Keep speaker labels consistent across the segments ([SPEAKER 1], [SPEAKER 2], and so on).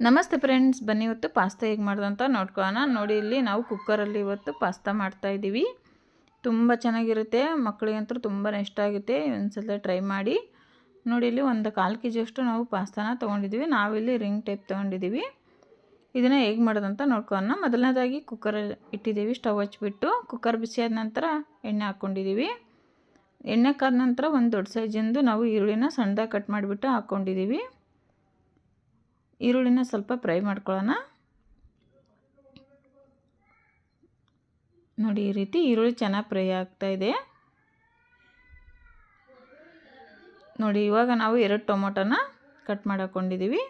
[SPEAKER 1] ನಮಸ್ತೆ ಫ್ರೆಂಡ್ಸ್, ಬನ್ನಿ ಇವತ್ತು ಪಾಸ್ತಾ ಹೇಗೆ ಮಾಡೋದು ಅಂತ ನೋಡ್ಕೊಳ್ಳೋಣ. ನೋಡಿ, ಇಲ್ಲಿ ನಾವು ಕುಕ್ಕರಲ್ಲಿ ಇವತ್ತು ಪಾಸ್ತಾ ಮಾಡ್ತಾಯಿದ್ದೀವಿ. ತುಂಬ ಚೆನ್ನಾಗಿರುತ್ತೆ, ಮಕ್ಕಳಿಗಂತೂ ತುಂಬಾ ಇಷ್ಟ ಆಗುತ್ತೆ. ಒಂದ್ಸಲ ಟ್ರೈ ಮಾಡಿ ನೋಡಿ. ಇಲ್ಲಿ ಒಂದು 1/4 kg ಅಷ್ಟು ನಾವು ಪಾಸ್ತಾನ ತೊಗೊಂಡಿದ್ದೀವಿ. ನಾವಿಲ್ಲಿ ರಿಂಗ್ ಟೈಪ್ ತೊಗೊಂಡಿದ್ದೀವಿ. ಇದನ್ನು ಹೇಗೆ ಮಾಡೋದು ಅಂತ ನೋಡ್ಕೊಳ್ಳೋಣ. ಮೊದಲನೇದಾಗಿ ಕುಕ್ಕರ್ ಇಟ್ಟಿದ್ದೀವಿ. ಸ್ಟವ್ ಹಚ್ಬಿಟ್ಟು ಕುಕ್ಕರ್ ಬಿಸಿ ಆದ ನಂತರ ಎಣ್ಣೆ ಹಾಕ್ಕೊಂಡಿದ್ದೀವಿ. ಎಣ್ಣೆ ಕಾದ ನಂತರ ಒಂದು ದೊಡ್ಡ ಸೈಜಿಂದು ನಾವು ಈರುಳ್ಳಿನ ಸಣ್ಣದಾಗಿ ಕಟ್ ಮಾಡಿಬಿಟ್ಟು ಹಾಕ್ಕೊಂಡಿದ್ದೀವಿ. ಈರುಳ್ಳಿನ ಸ್ವಲ್ಪ ಫ್ರೈ ಮಾಡ್ಕೊಳ್ಳೋಣ. ನೋಡಿ, ಈ ರೀತಿ ಈರುಳ್ಳಿ ಚೆನ್ನಾಗಿ ಫ್ರೈ ಆಗ್ತಾ ಇದೆ. ನೋಡಿ, ಇವಾಗ ನಾವು 2 ಟೊಮೊಟೊನ ಕಟ್ ಮಾಡಿ ಹಾಕ್ಕೊಂಡಿದ್ದೀವಿ.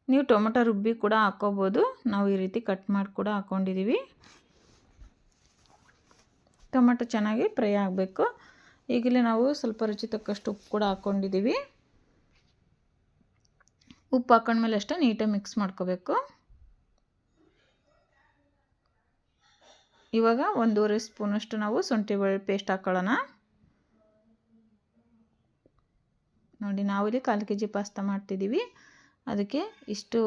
[SPEAKER 1] ನೀವು ಟೊಮೊಟೊ ರುಬ್ಬಿ ಕೂಡ ಹಾಕ್ಕೋಬೋದು. ನಾವು ಈ ರೀತಿ ಕಟ್ ಮಾಡಿ ಕೂಡ ಹಾಕ್ಕೊಂಡಿದ್ದೀವಿ. ಟೊಮೊಟೊ ಚೆನ್ನಾಗಿ ಫ್ರೈ ಆಗಬೇಕು. ಈಗಲೇ ನಾವು ಸ್ವಲ್ಪ ರುಚಿ ತಕ್ಕಷ್ಟು ಉಪ್ಪು ಕೂಡ ಹಾಕ್ಕೊಂಡಿದ್ದೀವಿ. ಉಪ್ಪು ಹಾಕೊಂಡ್ಮೇಲೆ ಅಷ್ಟೇ ನೀಟಾಗಿ ಮಿಕ್ಸ್ ಮಾಡ್ಕೋಬೇಕು. ಇವಾಗ 1.5 ಸ್ಪೂನಷ್ಟು ನಾವು ಶುಂಠಿ ಬೆಳ್ಳುಳ್ಳಿ ಪೇಸ್ಟ್ ಹಾಕ್ಕೊಳ್ಳೋಣ. ನೋಡಿ, ನಾವಿಲ್ಲಿ 1/4 kg ಪಾಸ್ತಾ ಮಾಡ್ತಿದ್ದೀವಿ. ಅದಕ್ಕೆ ಇಷ್ಟು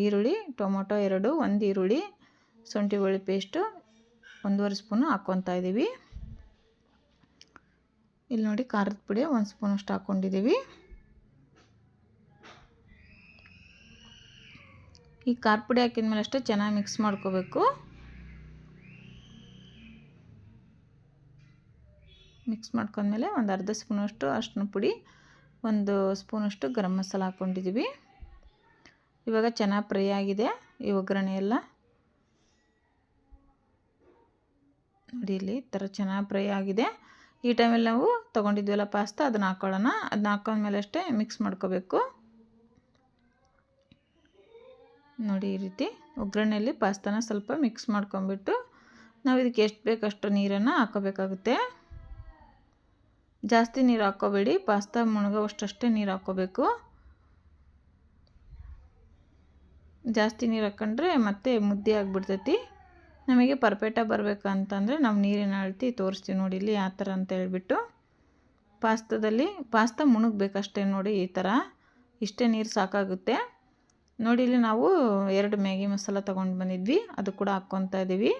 [SPEAKER 1] ಈರುಳ್ಳಿ, ಟೊಮೊಟೊ 2, 1 ಈರುಳ್ಳಿ, ಶುಂಠಿ ಬೆಳ್ಳುಳ್ಳಿ ಪೇಸ್ಟು 1.5 ಸ್ಪೂನು ಹಾಕ್ಕೊತಾ ಇದ್ದೀವಿ. ಇಲ್ಲಿ ನೋಡಿ, ಖಾರದ ಪುಡಿ 1 ಸ್ಪೂನಷ್ಟು ಹಾಕ್ಕೊಂಡಿದ್ದೀವಿ. ಈ ಖಾರ ಪುಡಿ ಹಾಕಿದ್ಮೇಲೆ ಅಷ್ಟೇ ಚೆನ್ನಾಗಿ ಮಿಕ್ಸ್ ಮಾಡ್ಕೋಬೇಕು. ಮಿಕ್ಸ್ ಮಾಡ್ಕೊಂಡ್ಮೇಲೆ ಒಂದು ಅರ್ಧ ಸ್ಪೂನಷ್ಟು ಅರಿಶಿನ ಪುಡಿ, 1 ಸ್ಪೂನಷ್ಟು ಗರಂ ಮಸಾಲ ಹಾಕ್ಕೊಂಡಿದ್ದೀವಿ. ಇವಾಗ ಚೆನ್ನಾಗಿ ಫ್ರೈ ಆಗಿದೆ ಈ ಒಗ್ಗರಣೆ ಎಲ್ಲ. ನೋಡಿ, ಇಲ್ಲಿ ಈ ಥರ ಚೆನ್ನಾಗಿ ಫ್ರೈ ಆಗಿದೆ. ಈ ಟೈಮಲ್ಲಿ ನಾವು ತೊಗೊಂಡಿದ್ವಲ್ಲ ಪಾಸ್ತಾ, ಅದನ್ನು ಹಾಕ್ಕೊಳ್ಳೋಣ. ಅದನ್ನ ಹಾಕೊಂಡ್ಮೇಲೆ ಅಷ್ಟೇ ಮಿಕ್ಸ್ ಮಾಡ್ಕೋಬೇಕು. ನೋಡಿ, ಈ ರೀತಿ ಒಗ್ಗರಣೆಯಲ್ಲಿ ಪಾಸ್ತಾನ ಸ್ವಲ್ಪ ಮಿಕ್ಸ್ ಮಾಡ್ಕೊಂಬಿಟ್ಟು ನಾವು ಇದಕ್ಕೆ ಎಷ್ಟು ಬೇಕಷ್ಟು ನೀರನ್ನು ಹಾಕೋಬೇಕಾಗುತ್ತೆ. ಜಾಸ್ತಿ ನೀರು ಹಾಕ್ಕೋಬೇಡಿ, ಪಾಸ್ತಾ ಮುಳುಗೋವಷ್ಟಷ್ಟೇ ನೀರು ಹಾಕ್ಕೋಬೇಕು. ಜಾಸ್ತಿ ನೀರು ಹಾಕ್ಕೊಂಡ್ರೆ ಮತ್ತೆ ಮುದ್ದೆ ಆಗಿಬಿಡ್ತೈತಿ. ನಮಗೆ ಪರ್ಫೆಕ್ಟಾಗಿ ಬರಬೇಕಂತಂದರೆ ನಾವು ನೀರಿನ ಅಳತೆ ತೋರಿಸ್ತೀವಿ ನೋಡಿ ಇಲ್ಲಿ ಯಾವ ಥರ ಅಂತ ಹೇಳ್ಬಿಟ್ಟು. ಪಾಸ್ತಾ ಮುಳುಗಬೇಕಷ್ಟೇ ನೋಡಿ, ಈ ಥರ ಇಷ್ಟೇ ನೀರು ಸಾಕಾಗುತ್ತೆ. ನೋಡಿ, ಇಲ್ಲಿ ನಾವು 2 ಮ್ಯಾಗಿ ಮಸಾಲ ತೊಗೊಂಡು ಬಂದಿದ್ವಿ, ಅದು ಕೂಡ ಹಾಕ್ಕೊತಾ ಇದ್ದೀವಿ.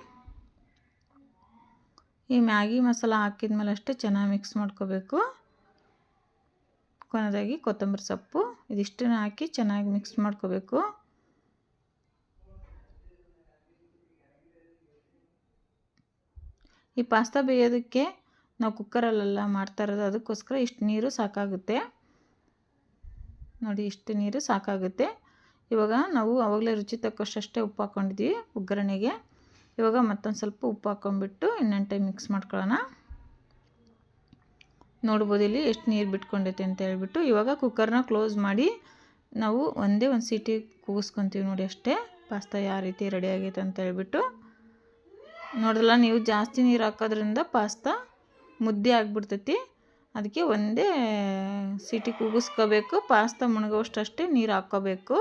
[SPEAKER 1] ಈ ಮ್ಯಾಗಿ ಮಸಾಲ ಹಾಕಿದ್ಮೇಲೆ ಅಷ್ಟೇ ಚೆನ್ನಾಗಿ ಮಿಕ್ಸ್ ಮಾಡ್ಕೋಬೇಕು. ಕೊನೆಯದಾಗಿ ಕೊತ್ತಂಬರಿ ಸೊಪ್ಪು ಇದಿಷ್ಟನ್ನು ಹಾಕಿ ಚೆನ್ನಾಗಿ ಮಿಕ್ಸ್ ಮಾಡ್ಕೋಬೇಕು. ಈ ಪಾಸ್ತಾ ಬೇಯೋದಕ್ಕೆ ನಾವು ಕುಕ್ಕರಲ್ಲೆಲ್ಲ ಮಾಡ್ತಾ ಇರೋದು, ಅದಕ್ಕೋಸ್ಕರ ಇಷ್ಟು ನೀರು ಸಾಕಾಗುತ್ತೆ. ನೋಡಿ, ಇಷ್ಟು ನೀರು ಸಾಕಾಗುತ್ತೆ. ಇವಾಗ ನಾವು ಆವಾಗಲೇ ರುಚಿ ತಕ್ಕಷ್ಟೇ ಉಪ್ಪು ಹಾಕ್ಕೊಂಡಿದ್ದೀವಿ ಒಗ್ಗರಣೆಗೆ. ಇವಾಗ ಮತ್ತೊಂದು ಸ್ವಲ್ಪ ಉಪ್ಪು ಹಾಕ್ಕೊಂಡ್ಬಿಟ್ಟು ಇನ್ನೊಂದು ಟೈಮ್ ಮಿಕ್ಸ್ ಮಾಡ್ಕೊಳ್ಳೋಣ. ನೋಡ್ಬೋದು ಇಲ್ಲಿ ಎಷ್ಟು ನೀರು ಬಿಟ್ಕೊಂಡೈತೆ ಅಂತ ಹೇಳ್ಬಿಟ್ಟು. ಇವಾಗ ಕುಕ್ಕರ್ನ ಕ್ಲೋಸ್ ಮಾಡಿ ನಾವು ಒಂದೇ ಒಂದು ಸೀಟಿ ಕೂಗಿಸ್ಕೊತೀವಿ ನೋಡಿ ಅಷ್ಟೇ. ಪಾಸ್ತಾ ಯಾವ ರೀತಿ ರೆಡಿ ಆಗೈತೆ ಅಂತ ಹೇಳ್ಬಿಟ್ಟು. ನೋಡಿದ್ರಲ್ಲ, ನೀವು ಜಾಸ್ತಿ ನೀರು ಹಾಕೋದ್ರಿಂದ ಪಾಸ್ತಾ ಮುದ್ದೆ ಆಗಿಬಿಡ್ತೈತಿ. ಅದಕ್ಕೆ ಒಂದೇ ಸೀಟಿ ಕೂಗಿಸ್ಕೋಬೇಕು. ಪಾಸ್ತಾ ಮುಳುಗೋವಷ್ಟಷ್ಟೇ ನೀರು ಹಾಕ್ಕೋಬೇಕು.